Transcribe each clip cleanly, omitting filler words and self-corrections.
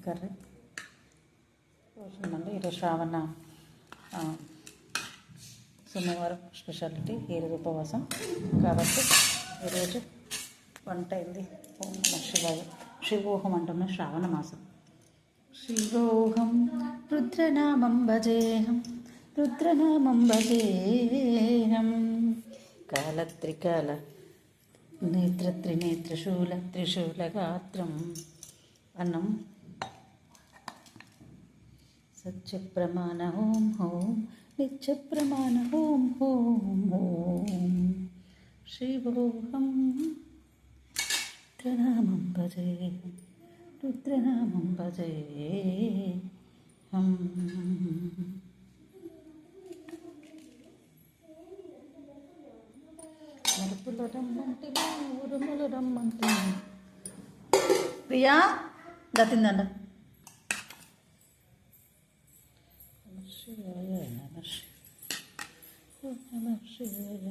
Curry చూసిందండి. ఈరోజు శ్రావణ సోమవారం speciality, ఈరోజు ఉపవాసం కాబట్టి ఈరోజు వంట అయింది. ఓం నమః శివాయ. శివోహం అంటున్న శ్రావణ మాసం. శివోహం రుద్రనామం భజేహం, రుద్రనామం భజేహం. కాలత్రికాల నేత్రత్రినేత్రశూల త్రిశూలగాత్రం. అన్నం సత్యప్రమాణ ఓం ఓం, నిత్యప్రమాణ ఓం ఓం ఓం. శివోహం రుద్రనామం భజేహం, రుద్రనామం భజేహం. మరుపుల రమ్మంటే ఊరుముల రమ్మంటే. ప్రియా గతిందండ. నమ శివాయ, నమ శివాయ, నమ శివాయ.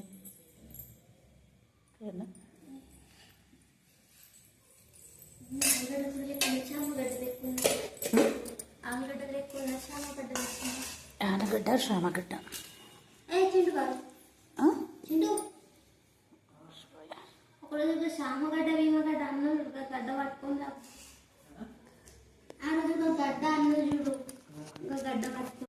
ఆనగడ్డ శ్యామగడ్డ. ఒకరోజు శామగడ్డ భీమగడ్డ అన్నోడు గడ్డ పట్టుకుంటా. ఆ రోజు గడ్డ అన్న చూడు, గడ్డ పట్టుకుంటా.